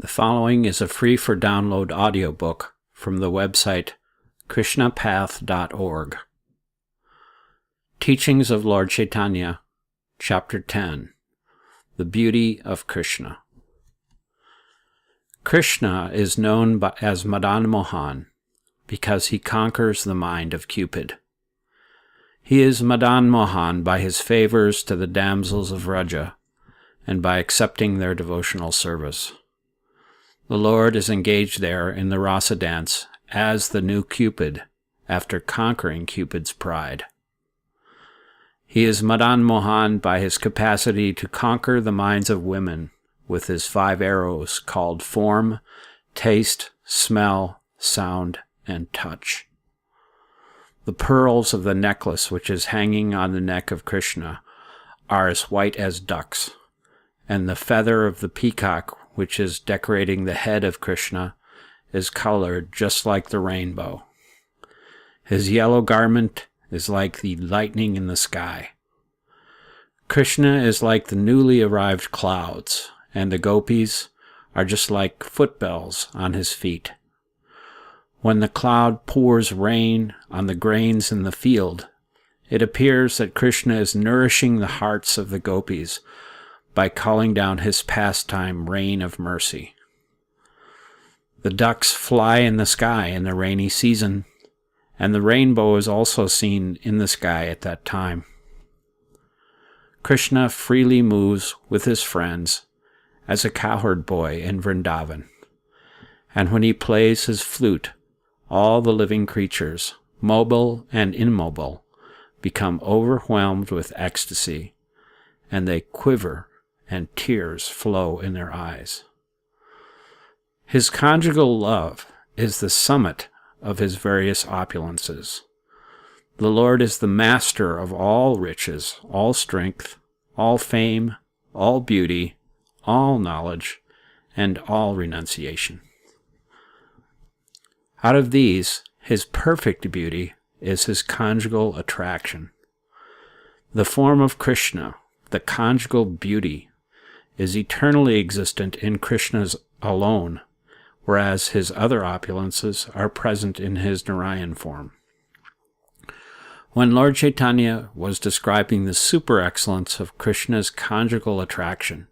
The following is a free-for-download audiobook from the website krishnapath.org. Teachings of Lord Chaitanya, Chapter 10, The Beauty of Krishna. Krishna is known as Madan Mohan because he conquers the mind of Cupid. He is Madan Mohan by his favors to the damsels of Vraja and by accepting their devotional service. The Lord is engaged there in the rasa dance as the new Cupid after conquering Cupid's pride. He is Madan Mohan by his capacity to conquer the minds of women with his 5 arrows called form, taste, smell, sound, and touch. The pearls of the necklace which is hanging on the neck of Krishna are as white as ducks, and the feather of the peacock which is decorating the head of Krishna is colored just like the rainbow. His yellow garment is like the lightning in the sky. Krishna is like the newly arrived clouds, and the gopis are just like footbells on his feet. When the cloud pours rain on the grains in the field, it appears that Krishna is nourishing the hearts of the gopis by calling down his pastime rain of mercy. The ducks fly in the sky in the rainy season, and the rainbow is also seen in the sky at that time. Krishna freely moves with his friends as a cowherd boy in Vrindavan, and when he plays his flute, all the living creatures, mobile and immobile, become overwhelmed with ecstasy, and they quiver and tears flow in their eyes. His conjugal love is the summit of his various opulences. The Lord is the master of all riches, all strength, all fame, all beauty, all knowledge, and all renunciation. Out of these, his perfect beauty is his conjugal attraction. The form of Krishna, the conjugal beauty, is eternally existent in Krishna's alone, whereas his other opulences are present in his Narayan form. When Lord Chaitanya was describing the super-excellence of Krishna's conjugal attraction,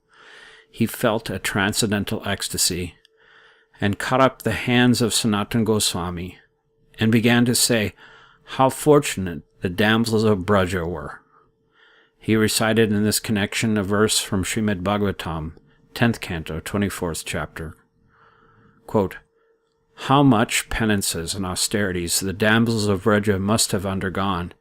he felt a transcendental ecstasy and caught up the hands of Sanatana Goswami and began to say how fortunate the damsels of Braja were. He recited in this connection a verse from Srimad Bhagavatam, 10th Canto, 24th Chapter. Quote, "How much penances and austerities the damsels of Vraja must have undergone,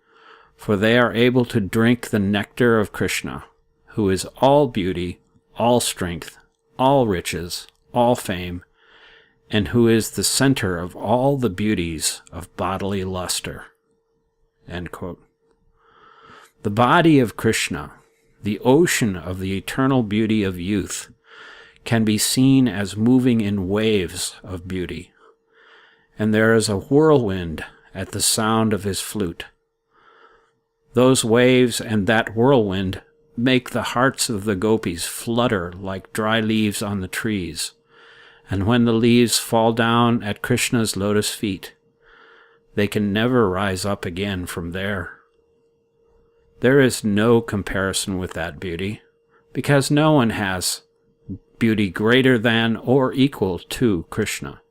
for they are able to drink the nectar of Krishna, who is all beauty, all strength, all riches, all fame, and who is the center of all the beauties of bodily luster." End quote. The body of Krishna, the ocean of the eternal beauty of youth, can be seen as moving in waves of beauty, and there is a whirlwind at the sound of his flute. Those waves and that whirlwind make the hearts of the gopis flutter like dry leaves on the trees, and when the leaves fall down at Krishna's lotus feet, they can never rise up again from there. There is no comparison with that beauty, because no one has beauty greater than or equal to Krishna.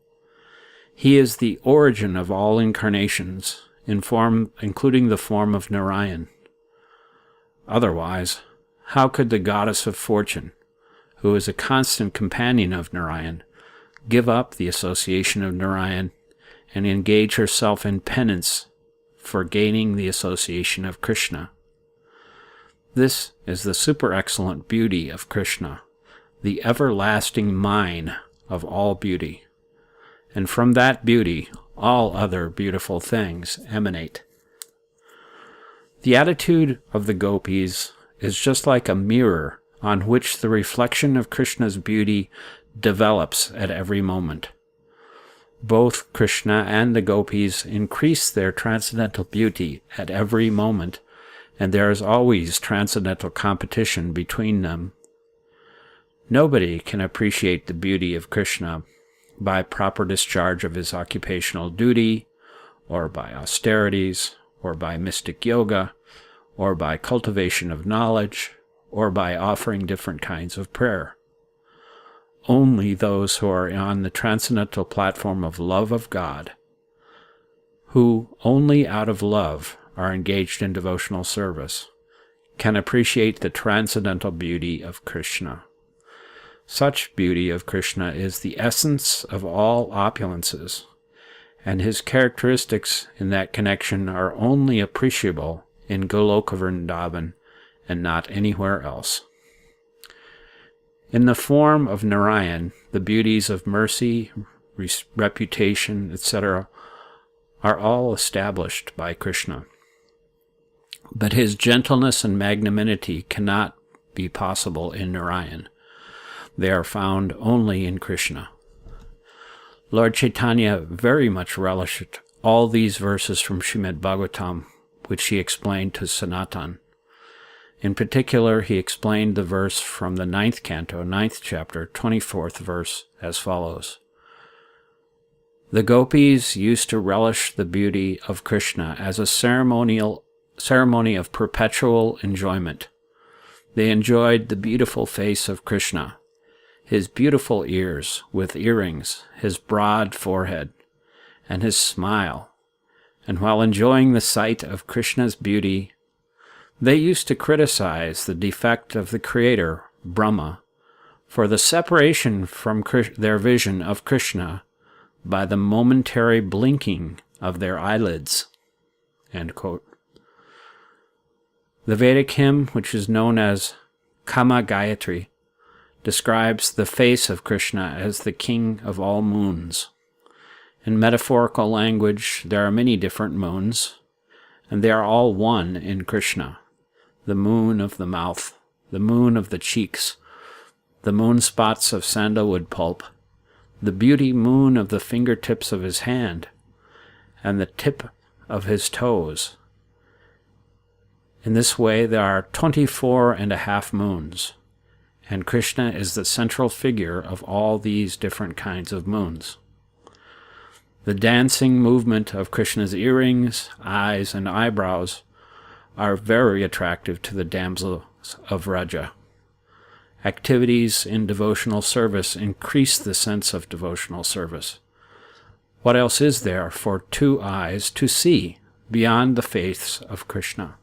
He is the origin of all incarnations, in form, including the form of Narayan. Otherwise, how could the goddess of fortune, who is a constant companion of Narayan, give up the association of Narayan and engage herself in penance for gaining the association of Krishna? This is the super-excellent beauty of Krishna, the everlasting mine of all beauty. And from that beauty, all other beautiful things emanate. The attitude of the gopis is just like a mirror on which the reflection of Krishna's beauty develops at every moment. Both Krishna and the gopis increase their transcendental beauty at every moment, and there is always transcendental competition between them. Nobody can appreciate the beauty of Krishna by proper discharge of his occupational duty, or by austerities, or by mystic yoga, or by cultivation of knowledge, or by offering different kinds of prayer. Only those who are on the transcendental platform of love of God, who only out of love are engaged in devotional service, can appreciate the transcendental beauty of Krishna. Such beauty of Krishna is the essence of all opulences, and his characteristics in that connection are only appreciable in Goloka Vrindavan and not anywhere else. In the form of Narayan, the beauties of mercy, reputation, etc., are all established by Krishna. But his gentleness and magnanimity cannot be possible in Narayan. They are found only in Krishna. Lord Chaitanya very much relished all these verses from Srimad Bhagavatam, which he explained to Sanatan. In particular, he explained the verse from the 9th canto, 9th chapter, 24th verse, as follows. The gopis used to relish the beauty of Krishna as a ceremony of perpetual enjoyment. They enjoyed the beautiful face of Krishna, his beautiful ears with earrings, his broad forehead, and his smile. And while enjoying the sight of Krishna's beauty, they used to criticize the defect of the Creator, Brahma, for the separation from their vision of Krishna by the momentary blinking of their eyelids. End quote. The Vedic hymn, which is known as Kama Gayatri, describes the face of Krishna as the king of all moons. In metaphorical language, there are many different moons, and they are all one in Krishna. The moon of the mouth, the moon of the cheeks, the moon spots of sandalwood pulp, the beauty moon of the fingertips of his hand, and the tip of his toes. In this way, there are 24.5 moons, and Krishna is the central figure of all these different kinds of moons. The dancing movement of Krishna's earrings, eyes, and eyebrows are very attractive to the damsels of Vraja. Activities in devotional service increase the sense of devotional service. What else is there for two eyes to see beyond the face of Krishna?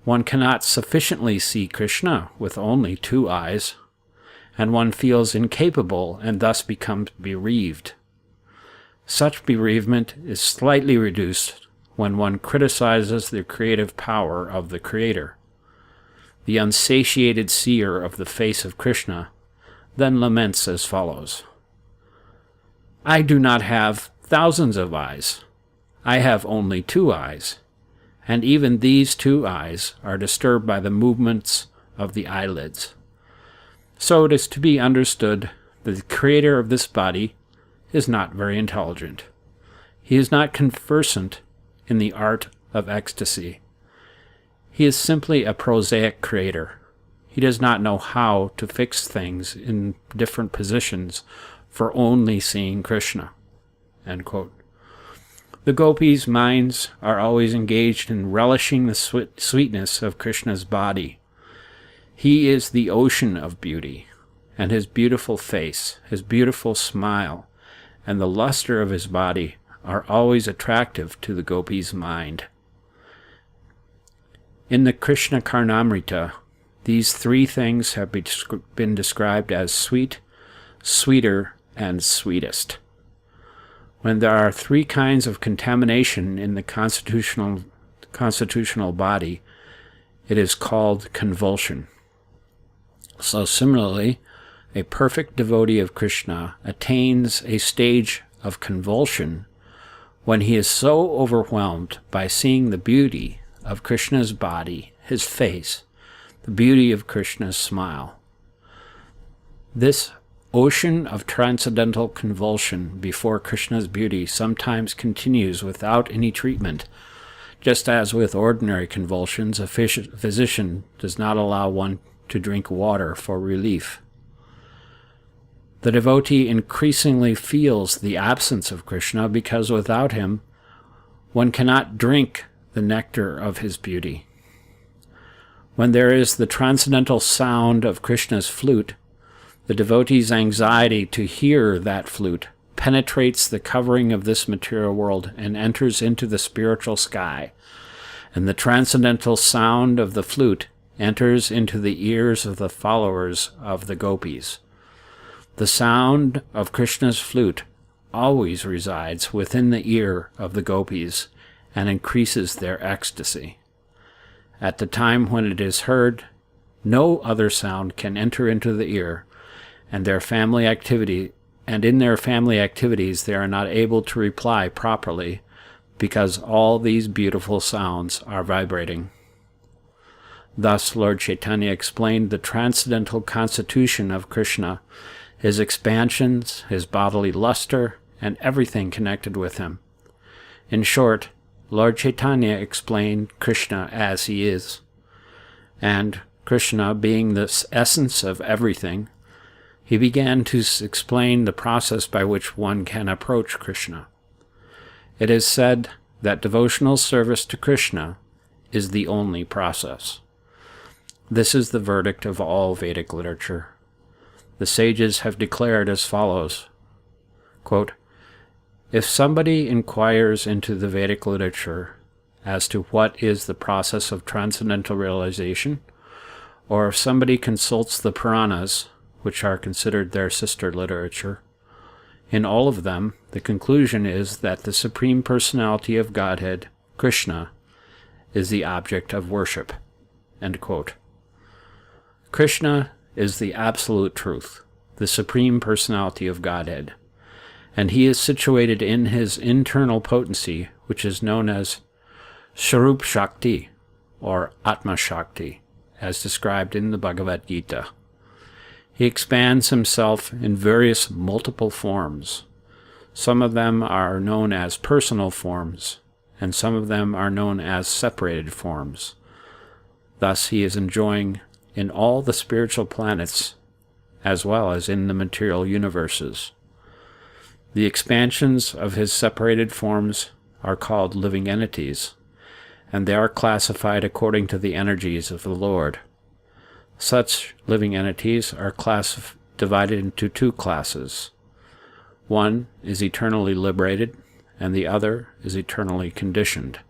One cannot sufficiently see Krishna with only two eyes, and one feels incapable and thus becomes bereaved. Such bereavement is slightly reduced when one criticizes the creative power of the Creator. The unsatiated seer of the face of Krishna then laments as follows. I do not have thousands of eyes. I have only two eyes, and even these two eyes are disturbed by the movements of the eyelids. So it is to be understood that the Creator of this body is not very intelligent. He is not conversant in the art of ecstasy. He is simply a prosaic creator. He does not know how to fix things in different positions for only seeing Krishna. End quote. The gopis' minds are always engaged in relishing the sweetness of Krishna's body. He is the ocean of beauty, and his beautiful face, his beautiful smile, and the luster of his body are always attractive to the gopis' mind. In the Chaitanya-charitamrita, these three things have been described as sweet, sweeter, and sweetest. When there are three kinds of contamination in the constitutional body, it is called convulsion. So similarly, a perfect devotee of Krishna attains a stage of convulsion when he is so overwhelmed by seeing the beauty of Krishna's body, his face, the beauty of Krishna's smile. This ocean of transcendental convulsion before Krishna's beauty sometimes continues without any treatment, just as with ordinary convulsions, a physician does not allow one to drink water for relief. The devotee increasingly feels the absence of Krishna because without him, one cannot drink the nectar of his beauty. When there is the transcendental sound of Krishna's flute, the devotee's anxiety to hear that flute penetrates the covering of this material world and enters into the spiritual sky, and the transcendental sound of the flute enters into the ears of the followers of the gopis. The sound of Krishna's flute always resides within the ear of the gopis and increases their ecstasy. At the time when it is heard, no other sound can enter into the ear, and in their family activities they are not able to reply properly because all these beautiful sounds are vibrating. Thus Lord Chaitanya explained the transcendental constitution of Krishna, his expansions, his bodily luster, and everything connected with him. In short, Lord Chaitanya explained Krishna as he is, and Krishna being the essence of everything, he began to explain the process by which one can approach Krishna. It is said that devotional service to Krishna is the only process. This is the verdict of all Vedic literature. The sages have declared as follows, quote, "If somebody inquires into the Vedic literature as to what is the process of transcendental realization, or if somebody consults the Puranas, which are considered their sister literature, in all of them the conclusion is that the Supreme Personality of Godhead, Krishna, is the object of worship." End quote. Krishna is the absolute truth, the Supreme Personality of Godhead, and he is situated in his internal potency, which is known as Swarup Shakti, or Atma Shakti, as described in the Bhagavad Gita. He expands himself in various multiple forms. Some of them are known as personal forms, and some of them are known as separated forms. Thus he is enjoying in all the spiritual planets as well as in the material universes. The expansions of his separated forms are called living entities, and they are classified according to the energies of the Lord. Such living entities are divided into two classes. One is eternally liberated, and the other is eternally conditioned.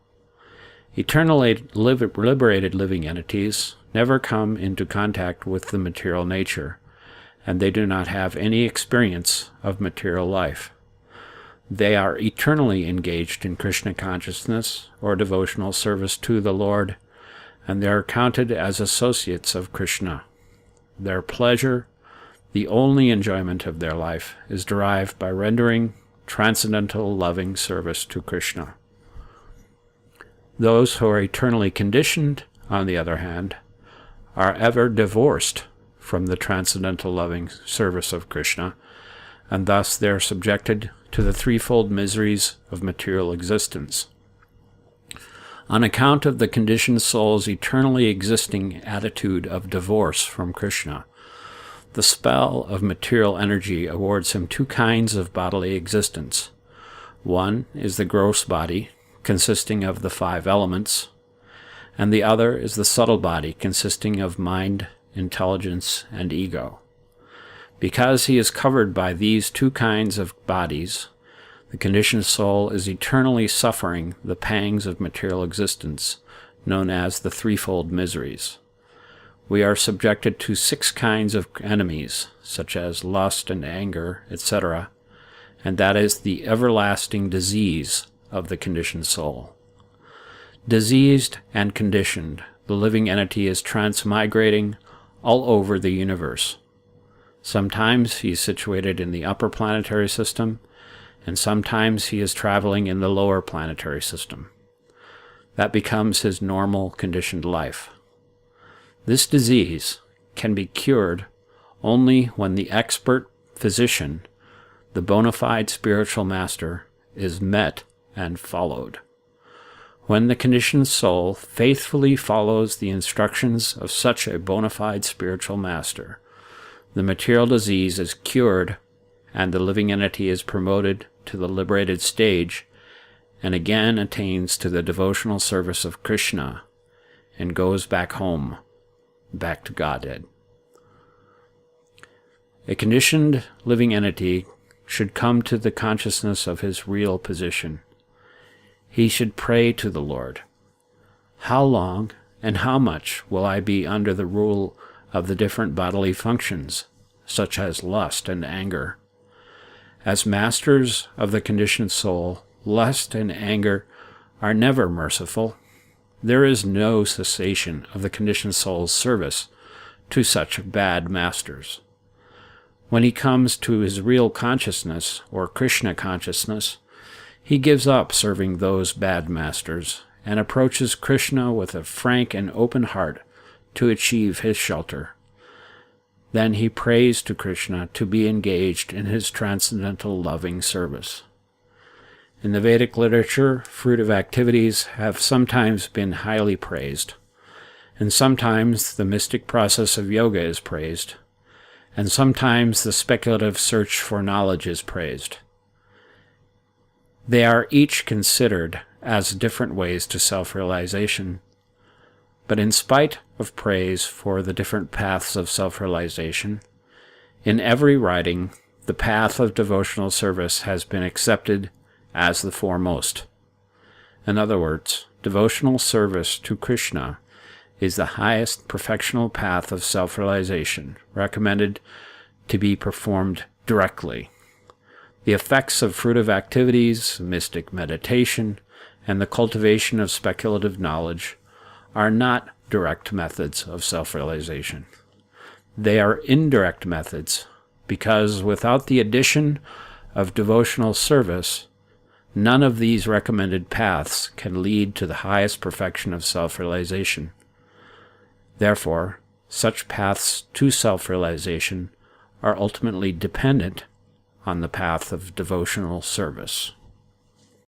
Eternally liberated living entities never come into contact with the material nature, and they do not have any experience of material life. They are eternally engaged in Krishna consciousness or devotional service to the Lord, and they are counted as associates of Krishna. Their pleasure, the only enjoyment of their life, is derived by rendering transcendental loving service to Krishna. Those who are eternally conditioned, on the other hand, are ever divorced from the transcendental loving service of Krishna, and thus they are subjected to the threefold miseries of material existence. On account of the conditioned soul's eternally existing attitude of divorce from Krishna, the spell of material energy awards him two kinds of bodily existence. One is the gross body, consisting of the 5 elements, and the other is the subtle body, consisting of mind, intelligence, and ego. Because he is covered by these two kinds of bodies, the conditioned soul is eternally suffering the pangs of material existence, known as the threefold miseries. We are subjected to 6 kinds of enemies, such as lust and anger, etc., and that is the everlasting disease of the conditioned soul. Diseased and conditioned, the living entity is transmigrating all over the universe. Sometimes he is situated in the upper planetary system, and sometimes he is traveling in the lower planetary system. That becomes his normal conditioned life. This disease can be cured only when the expert physician, the bona fide spiritual master, is met and followed. When the conditioned soul faithfully follows the instructions of such a bona fide spiritual master, the material disease is cured and the living entity is promoted to the liberated stage and again attains to the devotional service of Krishna and goes back home, back to Godhead. A conditioned living entity should come to the consciousness of his real position. He should pray to the Lord, "How long and how much will I be under the rule of the different bodily functions, such as lust and anger?" As masters of the conditioned soul, lust and anger are never merciful. There is no cessation of the conditioned soul's service to such bad masters. When he comes to his real consciousness, or Krishna consciousness, he gives up serving those bad masters and approaches Krishna with a frank and open heart to achieve his shelter. Then he prays to Krishna to be engaged in his transcendental loving service. In the Vedic literature, fruitive activities have sometimes been highly praised, and sometimes the mystic process of yoga is praised, and sometimes the speculative search for knowledge is praised. They are each considered as different ways to self-realization, but in spite of praise for the different paths of self-realization, in every writing, the path of devotional service has been accepted as the foremost. In other words, devotional service to Krishna is the highest perfectional path of self-realization, recommended to be performed directly. The effects of fruitive activities, mystic meditation, and the cultivation of speculative knowledge are not direct methods of self-realization. They are indirect methods, because without the addition of devotional service, none of these recommended paths can lead to the highest perfection of self-realization. Therefore, such paths to self-realization are ultimately dependent on the path of devotional service.